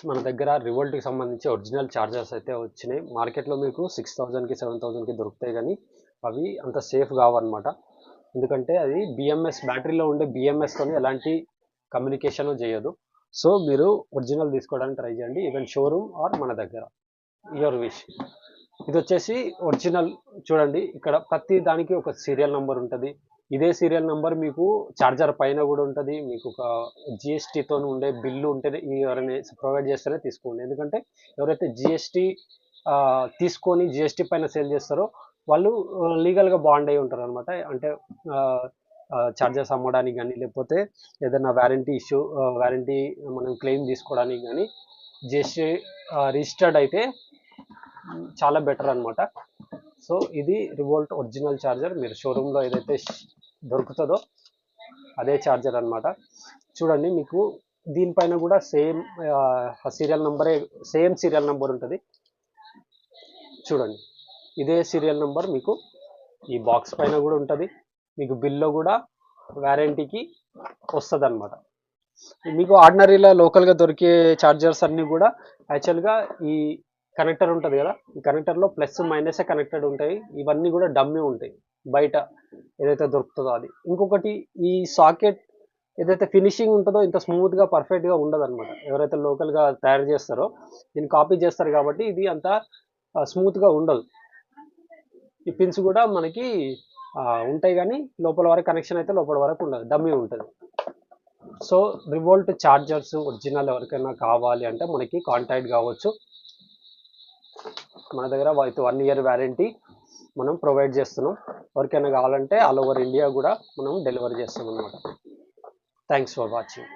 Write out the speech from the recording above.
మన దగ్గర రివోల్ట్కి సంబంధించి ఒరిజినల్ చార్జర్స్ అయితే వచ్చినాయి. మార్కెట్లో మీకు 6000కి 7000కి దొరుకుతాయి, కానీ అవి అంత సేఫ్ కావన్నమాట. ఎందుకంటే అది బిఎంఎస్ బ్యాటరీలో ఉండే బిఎంఎస్తోని ఎలాంటి కమ్యూనికేషన్ చేయదు. సో మీరు ఒరిజినల్ తీసుకోవడానికి ట్రై చేయండి, ఈవెన్ షోరూమ్ ఆర్ మన దగ్గర, యువర్ విష్. ఇది వచ్చేసి ఒరిజినల్. చూడండి, ఇక్కడ ప్రతి దానికి ఒక సీరియల్ నెంబర్ ఉంటుంది. ఇదే సీరియల్ నెంబర్ మీకు చార్జర్ పైన కూడా ఉంటుంది. మీకు ఒక జిఎస్టీతో ఉండే బిల్లు ఉంటేనే ఎవరైనా ప్రొవైడ్ చేస్తేనే తీసుకోండి. ఎందుకంటే ఎవరైతే జిఎస్టీ తీసుకొని జిఎస్టీ పైన సేల్ చేస్తారో వాళ్ళు లీగల్గా బాండ్ అయి ఉంటారు అనమాట. అంటే చార్జర్స్ అమ్మడానికి కానీ, లేకపోతే ఏదైనా వ్యారంటీ మనం క్లెయిమ్ తీసుకోవడానికి కానీ జిఎస్టీ రిజిస్టర్డ్ అయితే చాలా బెటర్ అనమాట. సో ఇది రివోల్ట్ ఒరిజినల్ ఛార్జర్. మీరు షోరూంలో ఏదైతే దొరుకుతుందో అదే ఛార్జర్ అనమాట. చూడండి, మీకు దీనిపైన కూడా సేమ్ సీరియల్ నెంబరే, సేమ్ సీరియల్ నెంబర్ ఉంటుంది. చూడండి, ఇదే సీరియల్ నెంబర్ మీకు ఈ బాక్స్ పైన కూడా ఉంటుంది. మీకు బిల్లో కూడా వ్యారంటీకి వస్తుంది అనమాట. మీకు ఆర్డినరీలో లోకల్గా దొరికే ఛార్జర్స్ అన్నీ కూడా యాక్చువల్గా ఈ కనెక్టర్ ఉంటుంది కదా, ఈ కనెక్టర్లో ప్లస్ మైనసే కనెక్టెడ్ ఉంటాయి. ఇవన్నీ కూడా డమ్మీ ఉంటాయి బయట ఏదైతే దొరుకుతుందో అది. ఇంకొకటి, ఈ సాకెట్ ఏదైతే ఫినిషింగ్ ఉంటుందో ఇంత స్మూత్గా పర్ఫెక్ట్గా ఉండదు అనమాట. ఎవరైతే లోకల్గా తయారు చేస్తారో దీన్ని కాపీ చేస్తారు కాబట్టి ఇది అంత స్మూత్గా ఉండదు. ఈ పిన్స్ కూడా మనకి ఉంటాయి, కానీ లోపల వరకు కనెక్షన్ అయితే లోపల వరకు ఉండదు, డమ్మీ ఉంటుంది. సో రివోల్ట్ ఛార్జర్స్ ఒరిజినల్ ఎవరికైనా కావాలి అంటే మనకి కాంటాక్ట్ కావచ్చు. మన దగ్గర 1 year వ్యారంటీ మనం ప్రొవైడ్ చేస్తున్నాం. ఎవరికైనా కావాలంటే ఆల్ ఓవర్ ఇండియా కూడా మనం డెలివరీ చేస్తాం అనమాట. Thanks for watching.